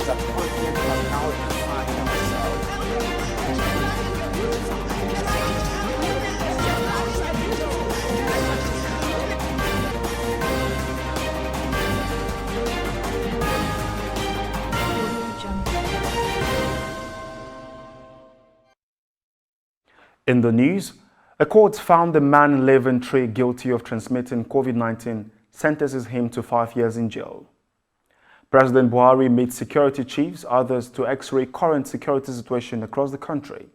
that continent has now defined In the news, a court found the man in Leventree guilty of transmitting Covid-19, sentences him to 5 years in jail. President Buhari meets security chiefs, others to x-ray current security situation across the country.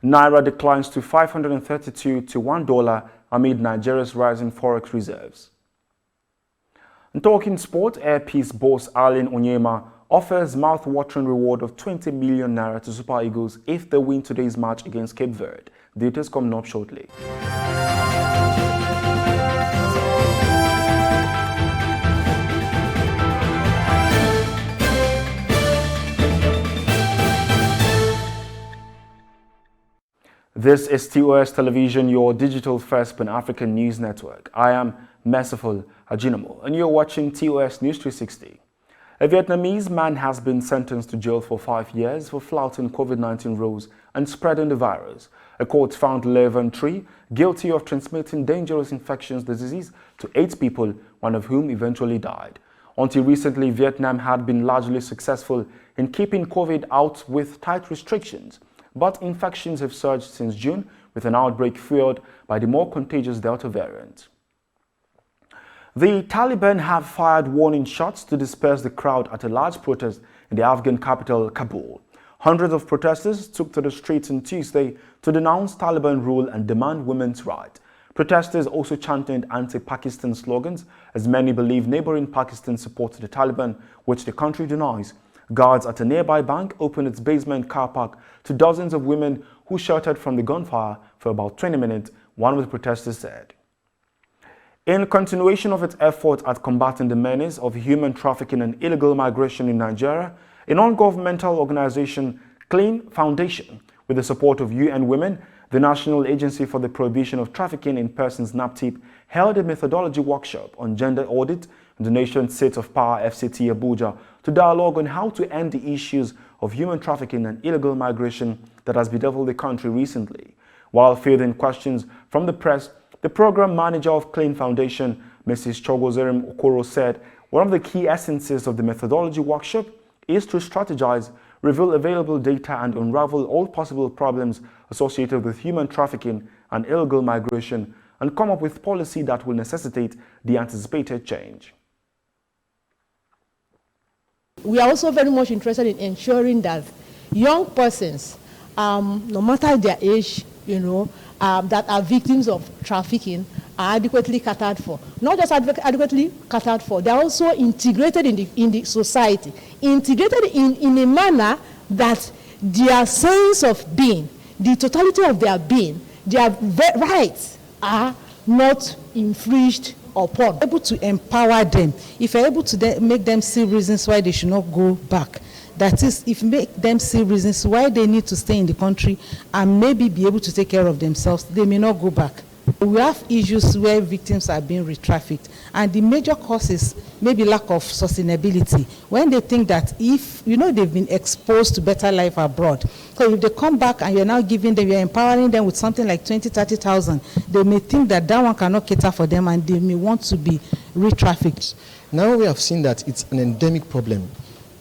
Naira declines to 532 to $1 amid Nigeria's rising forex reserves. And talking sport, Air Peace boss Arlene Onyema offers mouth-watering reward of 20 million naira to Super Eagles if they win today's match against Cape Verde. Details coming up shortly. This is TOS Television, your digital-first Pan-African news network. I am Merciful Ajinamo, and you're watching TOS News 360. A Vietnamese man has been sentenced to jail for 5 years for flouting COVID-19 rules and spreading the virus. A court found Leventree guilty of transmitting dangerous infectious diseases to 8 people, one of whom eventually died. Until recently, Vietnam had been largely successful in keeping COVID out with tight restrictions. But infections have surged since June, with an outbreak fueled by the more contagious Delta variant. The Taliban have fired warning shots to disperse the crowd at a large protest in the Afghan capital, Kabul. Hundreds of protesters took to the streets on Tuesday to denounce Taliban rule and demand women's rights. Protesters also chanted anti-Pakistan slogans, as many believe neighboring Pakistan supports the Taliban, which the country denies. Guards at a nearby bank opened its basement car park to dozens of women who sheltered from the gunfire for about 20 minutes, one of the protesters said. In continuation of its effort at combating the menace of human trafficking and illegal migration in Nigeria, a non-governmental organization, Clean Foundation, with the support of UN Women, the National Agency for the Prohibition of Trafficking in Persons (NAPTIP), held a methodology workshop on gender audit in the nation's seat of power, FCT Abuja, to dialogue on how to end the issues of human trafficking and illegal migration that has bedeviled the country recently. While fielding questions from the press, the program manager of Clean Foundation, Mrs. Chogozerim Okoro, said one of the key essences of the methodology workshop is to strategize, reveal available data, and unravel all possible problems associated with human trafficking and illegal migration, and come up with policy that will necessitate the anticipated change. We are also very much interested in ensuring that young persons, no matter their age, that are victims of trafficking are adequately catered for. Not just adequately catered for, they are also integrated in the society, integrated in a manner that their sense of being, the totality of their being, their rights are not infringed upon. Able to empower them, if you're able to make them see reasons why they should not go back. That is, if you make them see reasons why they need to stay in the country and maybe be able to take care of themselves, they may not go back. We have issues where victims are being re-trafficked, and the major cause is maybe lack of sustainability. When they think that if, they've been exposed to better life abroad, so if they come back and you're now giving them, you're empowering them with something like 20, 30,000, they may think that that one cannot cater for them and they may want to be re-trafficked. Now we have seen that it's an endemic problem.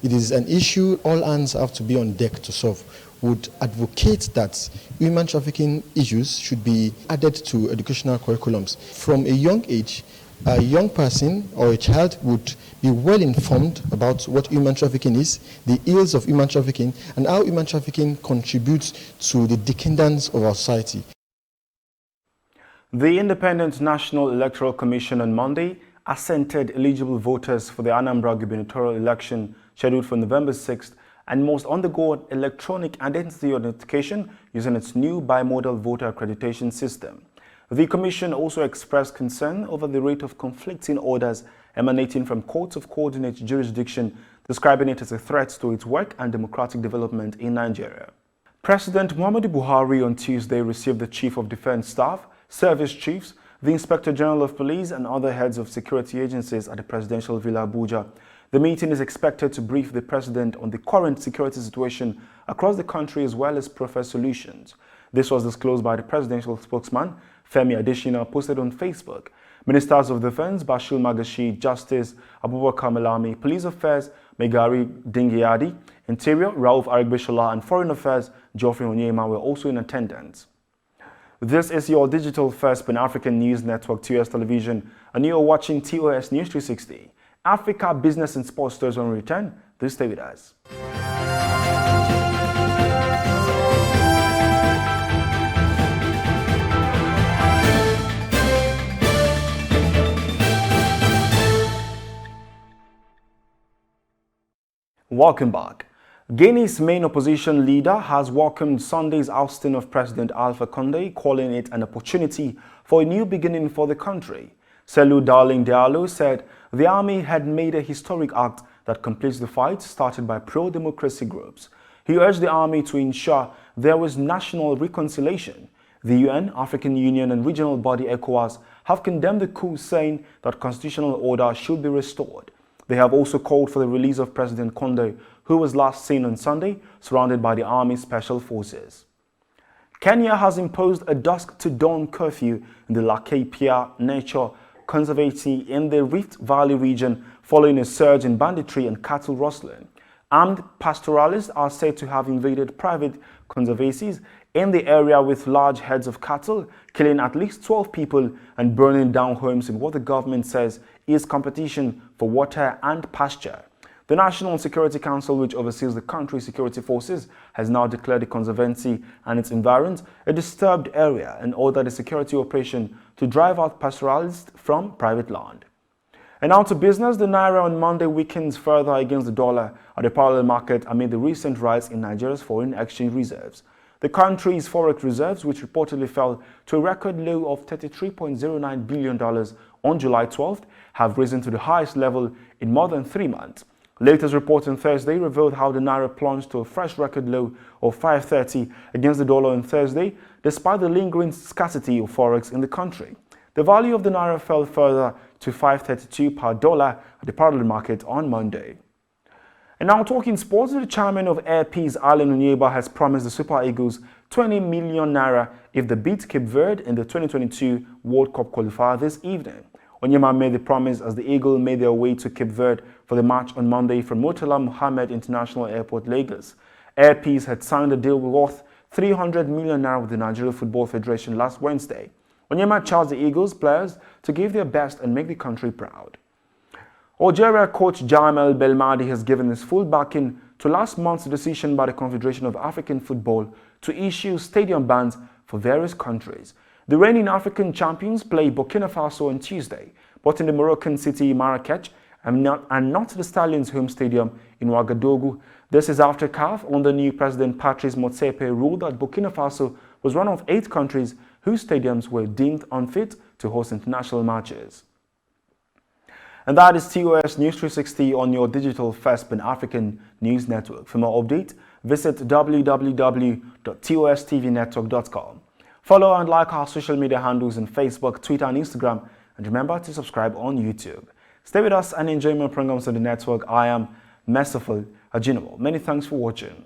It is an issue all hands have to be on deck to solve. Would advocate that human trafficking issues should be added to educational curriculums. From a young age, a young person or a child would be well informed about what human trafficking is, the ills of human trafficking, and how human trafficking contributes to the decadence of our society. The Independent National Electoral Commission on Monday assented eligible voters for the Anambra gubernatorial election scheduled for November 6th and must undergo electronic identity authentication using its new bimodal voter accreditation system. The Commission also expressed concern over the rate of conflicting orders emanating from courts of coordinate jurisdiction, describing it as a threat to its work and democratic development in Nigeria. President Muhammadu Buhari on Tuesday received the Chief of Defense Staff, Service Chiefs, the Inspector General of Police and other heads of security agencies at the Presidential Villa Abuja. The meeting is expected to brief the president on the current security situation across the country as well as propose solutions. This was disclosed by the presidential spokesman, Femi Adesina, posted on Facebook. Ministers of Defense Bashir Magashi, Justice Abubakar Malami, Police Affairs Megari Dingyadi, Interior Rauf Arigbeshola, and Foreign Affairs Geoffrey Onyema were also in attendance. This is your digital first Pan-African news network, TOS Television, and you are watching TOS News 360. Africa business and sports stories on return. Please stay with us. Welcome back. Guinea's main opposition leader has welcomed Sunday's ousting of President Alpha Condé, calling it an opportunity for a new beginning for the country. Selu Darling Diallo said the army had made a historic act that completes the fight started by pro-democracy groups. He urged the army to ensure there was national reconciliation. The UN, African Union and regional body ECOWAS have condemned the coup, saying that constitutional order should be restored. They have also called for the release of President Condé, who was last seen on Sunday, surrounded by the Army Special Forces. Kenya has imposed a dusk-to-dawn curfew in the Laikipia Nature Conservancy in the Rift Valley region following a surge in banditry and cattle rustling. Armed pastoralists are said to have invaded private conservancies in the area with large herds of cattle, killing at least 12 people and burning down homes in what the government says is competition for water and pasture. The National Security Council, which oversees the country's security forces, has now declared the conservancy and its environs a disturbed area and ordered a security operation to drive out pastoralists from private land. And now to business. The Naira on Monday weakens further against the dollar at the parallel market amid the recent rise in Nigeria's foreign exchange reserves. The country's forex reserves, which reportedly fell to a record low of $33.09 billion on July 12th, have risen to the highest level in more than 3 months. Latest report on Thursday revealed how the Naira plunged to a fresh record low of $5.30 against the dollar on Thursday, despite the lingering scarcity of forex in the country. The value of the Naira fell further to $5.32 per dollar at the parallel market on Monday. And now talking sports, the chairman of Air Peace, Alan Onyeba, has promised the Super Eagles 20 million naira if they beat Cape Verde in the 2022 World Cup qualifier this evening. Onyema made the promise as the Eagles made their way to Cape Verde for the match on Monday from Murtala Mohammed International Airport, Lagos. Air Peace had signed a deal worth 300 million naira with the Nigeria Football Federation last Wednesday. Onyema charged the Eagles players to give their best and make the country proud. Algeria coach Jamel Belmadi has given his full backing to last month's decision by the Confederation of African Football to issue stadium bans for various countries. The reigning African champions play Burkina Faso on Tuesday, but in the Moroccan city Marrakech and not the Stallions' home stadium in Ouagadougou. This is after CAF, under new President Patrice Motsepe, ruled that Burkina Faso was one of 8 countries whose stadiums were deemed unfit to host international matches. And that is TOS News 360 on your digital first Pan-African news network. For more updates, visit www.tostvnetwork.com. Follow and like our social media handles on Facebook, Twitter, and Instagram. And remember to subscribe on YouTube. Stay with us and enjoy more programs on the network. I am Merciful Ajinomo. Many thanks for watching.